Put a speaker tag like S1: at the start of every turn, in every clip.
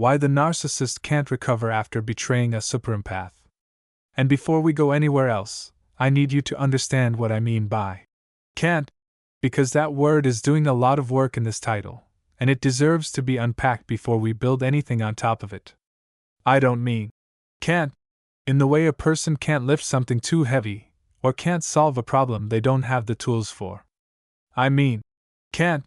S1: Why the narcissist can't recover after betraying a superempath. And before we go anywhere else, I need you to understand what I mean by can't, because that word is doing a lot of work in this title, and it deserves to be unpacked before we build anything on top of it. I don't mean can't in the way a person can't lift something too heavy, or can't solve a problem they don't have the tools for. I mean can't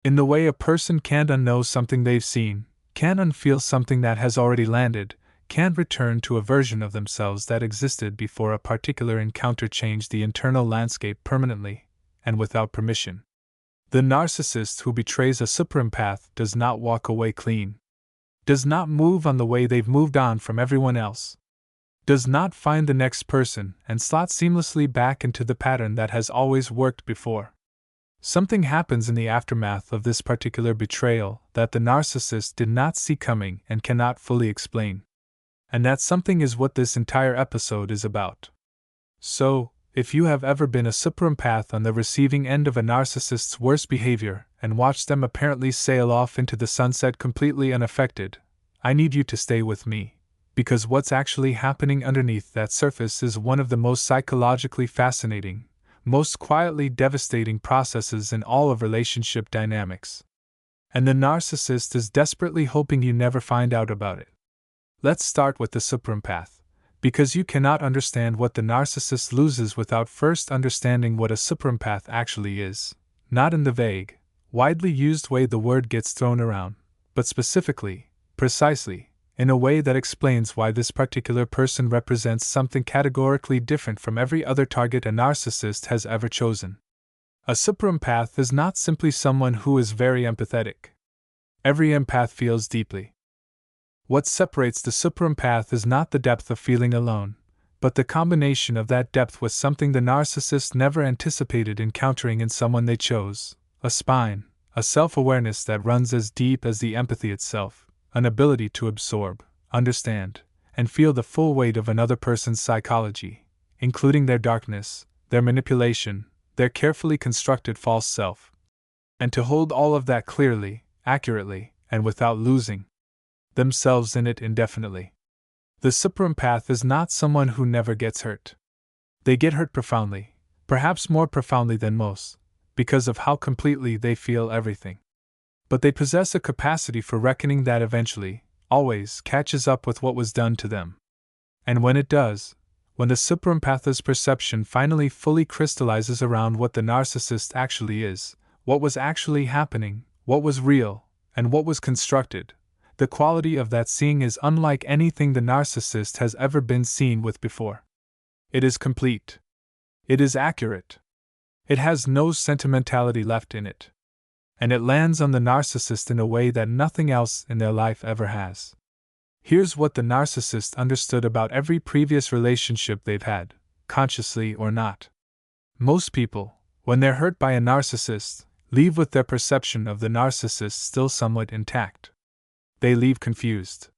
S1: in the way a person can't unknow something they've seen, can't unfeel something that has already landed, can't return to a version of themselves that existed before a particular encounter changed the internal landscape permanently, and without permission. The narcissist who betrays a superempath does not walk away clean, does not move on the way they've moved on from everyone else, does not find the next person and slot seamlessly back into the pattern that has always worked before. Something happens in the aftermath of this particular betrayal that the narcissist did not see coming and cannot fully explain. And that something is what this entire episode is about. So, if you have ever been a superempath on the receiving end of a narcissist's worst behavior and watched them apparently sail off into the sunset completely unaffected, I need you to stay with me, because what's actually happening underneath that surface is one of the most psychologically fascinating, most quietly devastating processes in all of relationship dynamics. And the narcissist is desperately hoping you never find out about it. Let's start with the superempath, because you cannot understand what the narcissist loses without first understanding what a superempath actually is, not in the vague, widely used way the word gets thrown around, but specifically, precisely, in a way that explains why this particular person represents something categorically different from every other target a narcissist has ever chosen. A superempath is not simply someone who is very empathetic. Every empath feels deeply. What separates the superempath is not the depth of feeling alone, but the combination of that depth with something the narcissist never anticipated encountering in someone they chose: a spine, a self-awareness that runs as deep as the empathy itself, an ability to absorb, understand, and feel the full weight of another person's psychology, including their darkness, their manipulation, their carefully constructed false self, and to hold all of that clearly, accurately, and without losing themselves in it indefinitely. The superempath is not someone who never gets hurt. They get hurt profoundly, perhaps more profoundly than most, because of how completely they feel everything. But they possess a capacity for reckoning that eventually, always, catches up with what was done to them. And when it does, when the superempath's perception finally fully crystallizes around what the narcissist actually is, what was actually happening, what was real, and what was constructed, the quality of that seeing is unlike anything the narcissist has ever been seen with before. It is complete. It is accurate. It has no sentimentality left in it. And it lands on the narcissist in a way that nothing else in their life ever has. Here's what the narcissist understood about every previous relationship they've had, consciously or not. Most people, when they're hurt by a narcissist, leave with their perception of the narcissist still somewhat intact. They leave confused.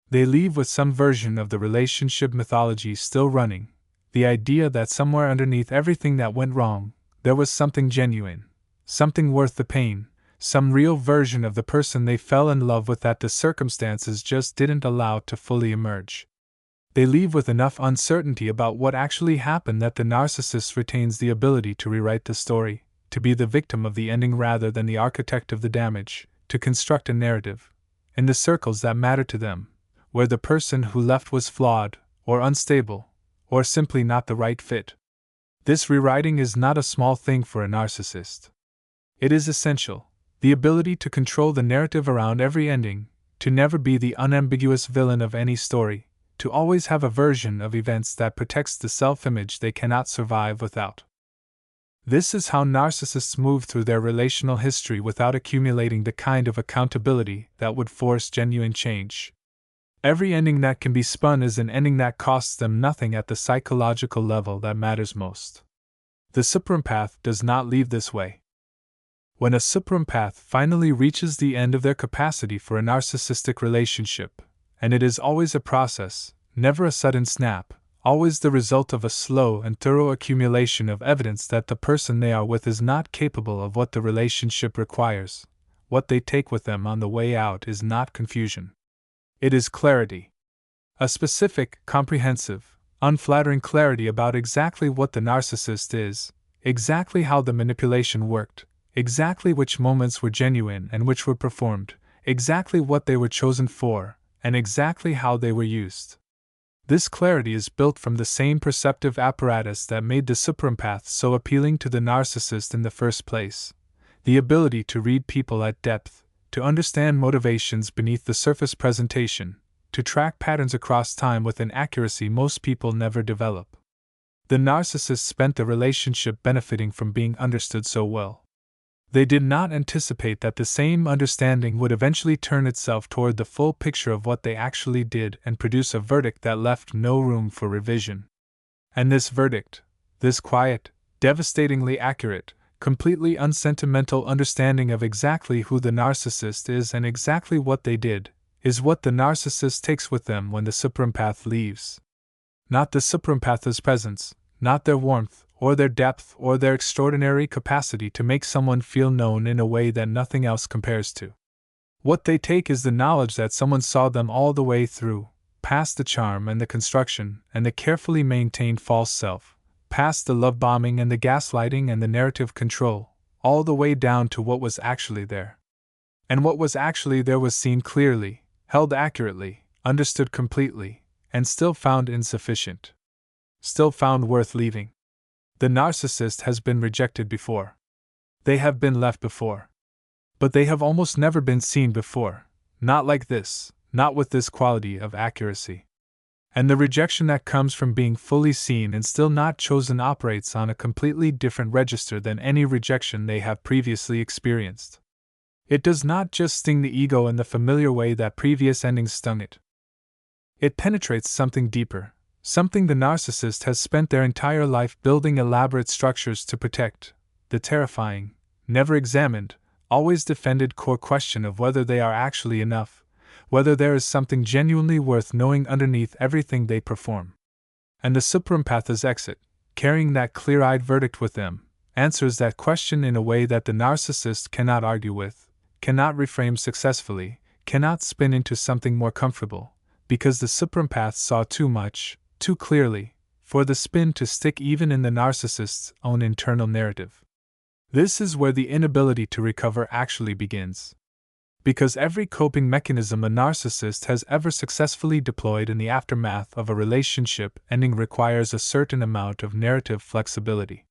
S1: They leave with some version of the relationship mythology still running, the idea that somewhere underneath everything that went wrong, there was something genuine, something worth the pain, some real version of the person they fell in love with that the circumstances just didn't allow to fully emerge. They leave with enough uncertainty about what actually happened that the narcissist retains the ability to rewrite the story, to be the victim of the ending rather than the architect of the damage, to construct a narrative, in the circles that matter to them, where the person who left was flawed, or unstable, or simply not the right fit. This rewriting is not a small thing for a narcissist. It is essential, the ability to control the narrative around every ending, to never be the unambiguous villain of any story, to always have a version of events that protects the self-image they cannot survive without. This is how narcissists move through their relational history without accumulating the kind of accountability that would force genuine change. Every ending that can be spun is an ending that costs them nothing at the psychological level that matters most. The superempath does not leave this way. When a superempath finally reaches the end of their capacity for a narcissistic relationship, and it is always a process, never a sudden snap, always the result of a slow and thorough accumulation of evidence that the person they are with is not capable of what the relationship requires, what they take with them on the way out is not confusion. It is clarity. A specific, comprehensive, unflattering clarity about exactly what the narcissist is, exactly how the manipulation worked, exactly which moments were genuine and which were performed, exactly what they were chosen for, and exactly how they were used. This clarity is built from the same perceptive apparatus that made the superempath so appealing to the narcissist in the first place: the ability to read people at depth, to understand motivations beneath the surface presentation, to track patterns across time with an accuracy most people never develop. The narcissist spent the relationship benefiting from being understood so well. They did not anticipate that the same understanding would eventually turn itself toward the full picture of what they actually did and produce a verdict that left no room for revision. And this verdict, this quiet, devastatingly accurate, completely unsentimental understanding of exactly who the narcissist is and exactly what they did, is what the narcissist takes with them when the superempath leaves. Not the superempath's presence, not their warmth, or their depth, or their extraordinary capacity to make someone feel known in a way that nothing else compares to. What they take is the knowledge that someone saw them all the way through, past the charm and the construction and the carefully maintained false self, past the love bombing and the gaslighting and the narrative control, all the way down to what was actually there. And what was actually there was seen clearly, held accurately, understood completely, and still found insufficient. Still found worth leaving. The narcissist has been rejected before. They have been left before. But they have almost never been seen before, not like this, not with this quality of accuracy. And the rejection that comes from being fully seen and still not chosen operates on a completely different register than any rejection they have previously experienced. It does not just sting the ego in the familiar way that previous endings stung it. It penetrates something deeper, something the narcissist has spent their entire life building elaborate structures to protect: the terrifying, never examined, always defended core question of whether they are actually enough, whether there is something genuinely worth knowing underneath everything they perform. And the superempath's exit, carrying that clear-eyed verdict with them, answers that question in a way that the narcissist cannot argue with, cannot reframe successfully, cannot spin into something more comfortable, because the superempath saw too much, too clearly, for the spin to stick even in the narcissist's own internal narrative. This is where the inability to recover actually begins. Because every coping mechanism a narcissist has ever successfully deployed in the aftermath of a relationship ending requires a certain amount of narrative flexibility.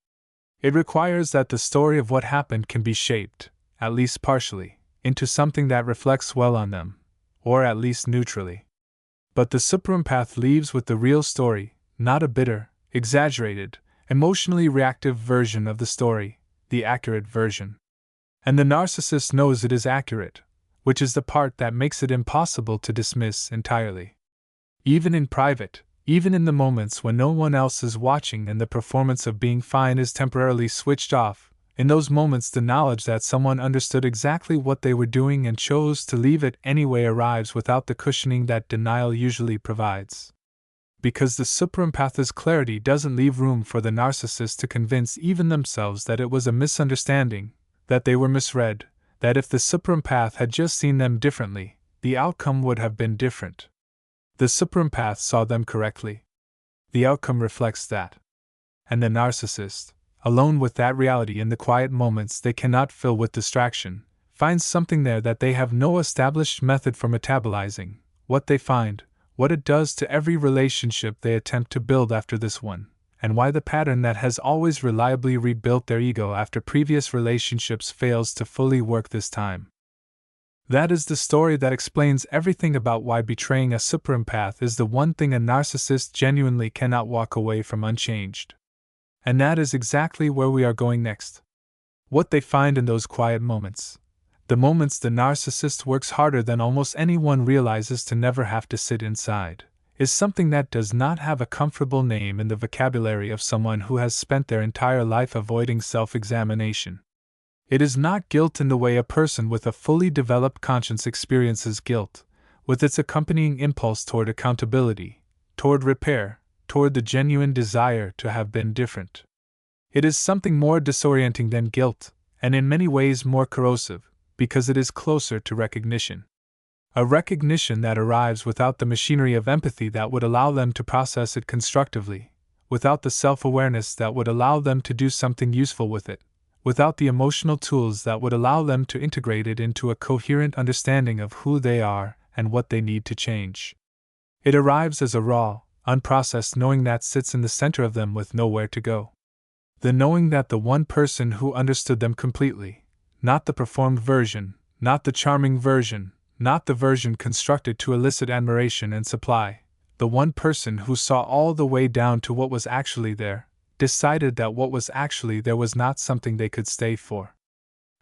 S1: It requires that the story of what happened can be shaped, at least partially, into something that reflects well on them, or at least neutrally. But the superempath leaves with the real story, not a bitter, exaggerated, emotionally reactive version of the story, the accurate version. And the narcissist knows it is accurate, which is the part that makes it impossible to dismiss entirely. Even in private, even in the moments when no one else is watching and the performance of being fine is temporarily switched off, in those moments the knowledge that someone understood exactly what they were doing and chose to leave it anyway arrives without the cushioning that denial usually provides. Because the superempath's clarity doesn't leave room for the narcissist to convince even themselves that it was a misunderstanding, that they were misread, that if the superempath had just seen them differently, the outcome would have been different. The superempath saw them correctly. The outcome reflects that. And the narcissist, alone with that reality in the quiet moments they cannot fill with distraction, finds something there that they have no established method for metabolizing. What they find, what it does to every relationship they attempt to build after this one, and why the pattern that has always reliably rebuilt their ego after previous relationships fails to fully work this time. That is the story that explains everything about why betraying a superempath is the one thing a narcissist genuinely cannot walk away from unchanged. And that is exactly where we are going next. What they find in those quiet moments, the moments the narcissist works harder than almost anyone realizes to never have to sit inside, is something that does not have a comfortable name in the vocabulary of someone who has spent their entire life avoiding self-examination. It is not guilt in the way a person with a fully developed conscience experiences guilt, with its accompanying impulse toward accountability, toward repair, toward the genuine desire to have been different. It is something more disorienting than guilt, and in many ways more corrosive, because it is closer to recognition. A recognition that arrives without the machinery of empathy that would allow them to process it constructively, without the self-awareness that would allow them to do something useful with it, without the emotional tools that would allow them to integrate it into a coherent understanding of who they are and what they need to change. It arrives as a raw, unprocessed knowing that sits in the center of them with nowhere to go. The knowing that the one person who understood them completely, not the performed version, not the charming version, not the version constructed to elicit admiration and supply, the one person who saw all the way down to what was actually there, decided that what was actually there was not something they could stay for.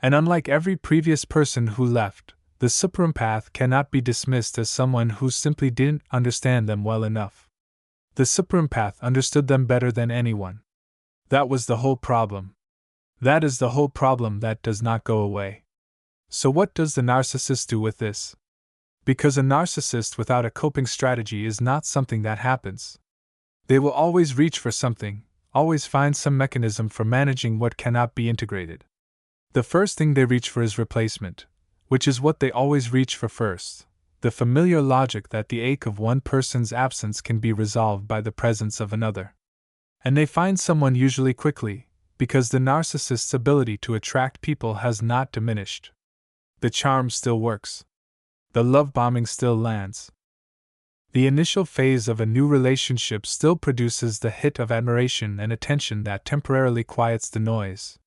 S1: And unlike every previous person who left, the superempath cannot be dismissed as someone who simply didn't understand them well enough. The superempath understood them better than anyone. That was the whole problem. That is the whole problem that does not go away. So what does the narcissist do with this? Because a narcissist without a coping strategy is not something that happens. They will always reach for something, always find some mechanism for managing what cannot be integrated. The first thing they reach for is replacement, which is what they always reach for first, the familiar logic that the ache of one person's absence can be resolved by the presence of another. And they find someone usually quickly, because the narcissist's ability to attract people has not diminished. The charm still works. The love bombing still lands. The initial phase of a new relationship still produces the hit of admiration and attention that temporarily quiets the noise.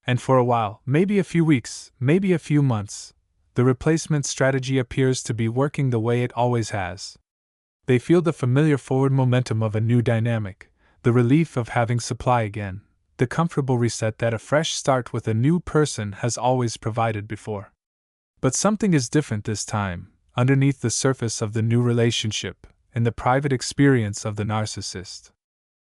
S1: And for a while, maybe a few weeks, maybe a few months, the replacement strategy appears to be working the way it always has. They feel the familiar forward momentum of a new dynamic, the relief of having supply again, the comfortable reset that a fresh start with a new person has always provided before. But something is different this time, underneath the surface of the new relationship, in the private experience of the narcissist.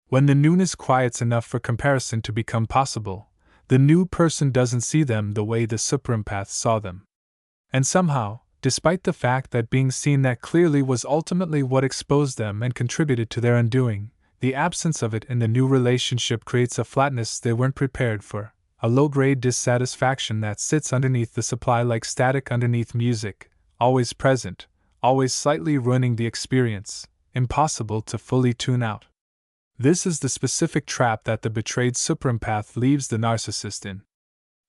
S1: When the newness quiets enough for comparison to become possible, the new person doesn't see them the way the superempath saw them. And somehow, despite the fact that being seen that clearly was ultimately what exposed them and contributed to their undoing, the absence of it in the new relationship creates a flatness they weren't prepared for, a low-grade dissatisfaction that sits underneath the supply like static underneath music, always present, always slightly ruining the experience, impossible to fully tune out. This is the specific trap that the betrayed superempath leaves the narcissist in.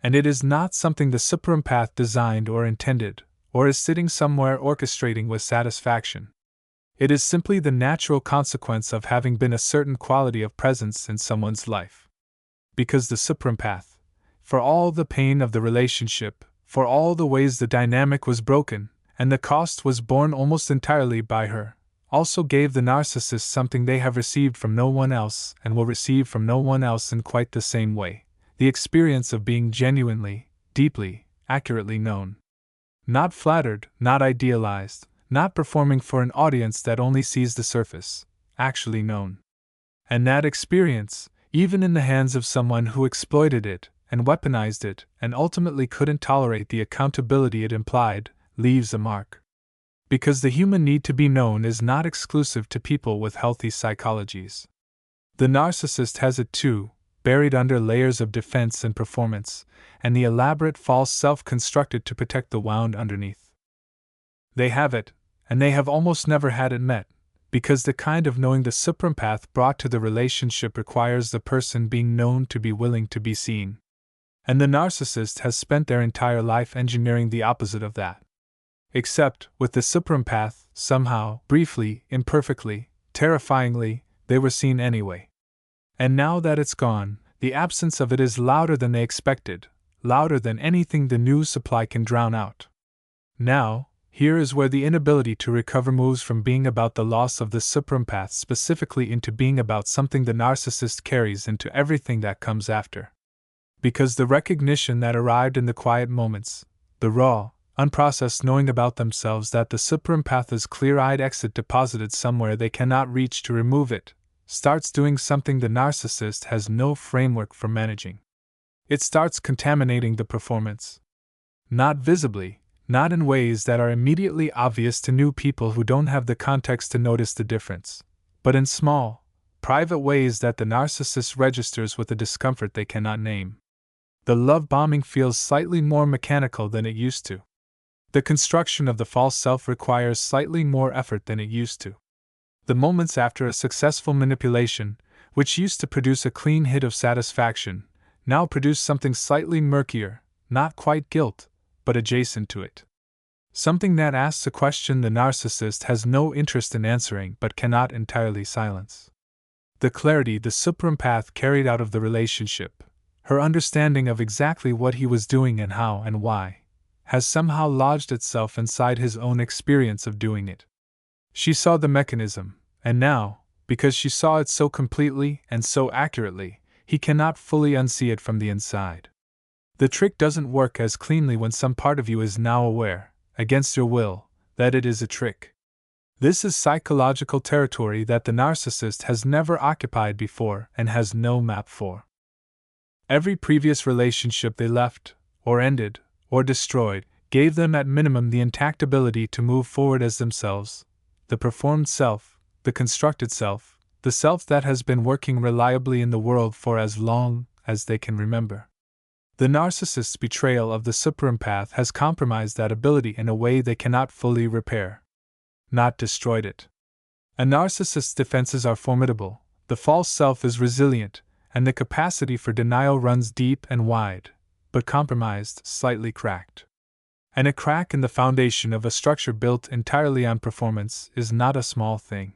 S1: And it is not something the superempath designed or intended, or is sitting somewhere orchestrating with satisfaction. It is simply the natural consequence of having been a certain quality of presence in someone's life. Because the superempath, for all the pain of the relationship, for all the ways the dynamic was broken, and the cost was borne almost entirely by her, also gave the narcissist something they have received from no one else and will receive from no one else in quite the same way, the experience of being genuinely, deeply, accurately known. Not flattered, not idealized, not performing for an audience that only sees the surface, actually known. And that experience, even in the hands of someone who exploited it, and weaponized it, and ultimately couldn't tolerate the accountability it implied, leaves a mark. Because the human need to be known is not exclusive to people with healthy psychologies. The narcissist has it too, buried under layers of defense and performance, and the elaborate false self constructed to protect the wound underneath. They have it, and they have almost never had it met, because the kind of knowing the superempath brought to the relationship requires the person being known to be willing to be seen. And the narcissist has spent their entire life engineering the opposite of that. Except, with the superempath, somehow, briefly, imperfectly, terrifyingly, they were seen anyway. And now that it's gone, the absence of it is louder than they expected, louder than anything the new supply can drown out. Now, here is where the inability to recover moves from being about the loss of the superempath specifically into being about something the narcissist carries into everything that comes after. Because the recognition that arrived in the quiet moments, the raw, unprocessed knowing about themselves that the superempath's clear-eyed exit deposited somewhere they cannot reach to remove it, starts doing something the narcissist has no framework for managing. It starts contaminating the performance. Not visibly, not in ways that are immediately obvious to new people who don't have the context to notice the difference, but in small, private ways that the narcissist registers with a discomfort they cannot name. The love bombing feels slightly more mechanical than it used to. The construction of the false self requires slightly more effort than it used to. The moments after a successful manipulation, which used to produce a clean hit of satisfaction, now produce something slightly murkier, not quite guilt, but adjacent to it. Something that asks a question the narcissist has no interest in answering but cannot entirely silence. The clarity the superempath carried out of the relationship, her understanding of exactly what he was doing and how and why, has somehow lodged itself inside his own experience of doing it. She saw the mechanism, and now, because she saw it so completely and so accurately, he cannot fully unsee it from the inside. The trick doesn't work as cleanly when some part of you is now aware, against your will, that it is a trick. This is psychological territory that the narcissist has never occupied before and has no map for. Every previous relationship they left, or ended, or destroyed, gave them at minimum the intact ability to move forward as themselves, the performed self, the constructed self, the self that has been working reliably in the world for as long as they can remember. The narcissist's betrayal of the superempath has compromised that ability in a way they cannot fully repair. Not destroyed it. A narcissist's defenses are formidable, the false self is resilient, and the capacity for denial runs deep and wide, but compromised, slightly cracked. And a crack in the foundation of a structure built entirely on performance is not a small thing.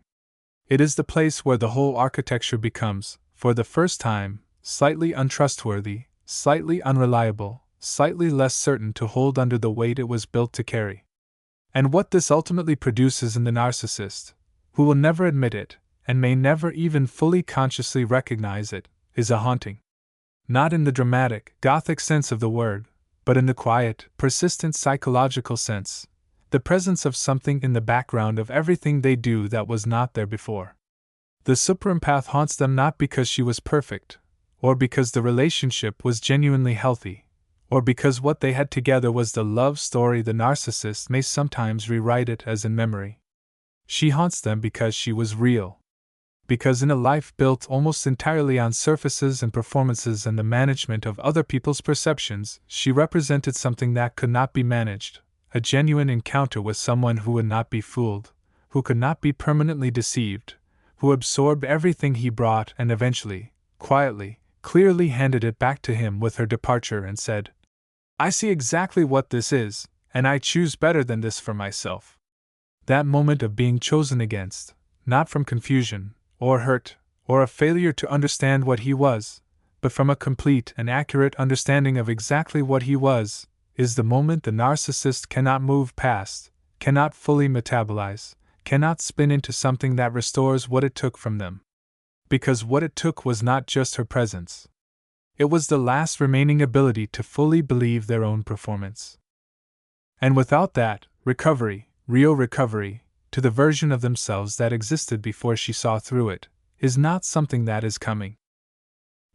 S1: It is the place where the whole architecture becomes, for the first time, slightly untrustworthy, slightly unreliable, slightly less certain to hold under the weight it was built to carry. And what this ultimately produces in the narcissist, who will never admit it, and may never even fully consciously recognize it, is a haunting. Not in the dramatic, gothic sense of the word, but in the quiet, persistent psychological sense, the presence of something in the background of everything they do that was not there before. The superempath haunts them not because she was perfect, or because the relationship was genuinely healthy, or because what they had together was the love story the narcissist may sometimes rewrite it as in memory. She haunts them because she was real. Because in a life built almost entirely on surfaces and performances and the management of other people's perceptions, she represented something that could not be managed, a genuine encounter with someone who would not be fooled, who could not be permanently deceived, who absorbed everything he brought and eventually, quietly, clearly handed it back to him with her departure and said, "I see exactly what this is, and I choose better than this for myself." That moment of being chosen against, not from confusion, or hurt, or a failure to understand what he was, but from a complete and accurate understanding of exactly what he was, is the moment the narcissist cannot move past, cannot fully metabolize, cannot spin into something that restores what it took from them. Because what it took was not just her presence. It was the last remaining ability to fully believe their own performance. And without that, recovery, real recovery, to the version of themselves that existed before she saw through it, is not something that is coming.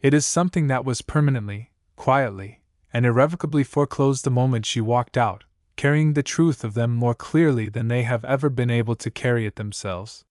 S1: It is something that was permanently, quietly, and irrevocably foreclosed the moment she walked out, carrying the truth of them more clearly than they have ever been able to carry it themselves.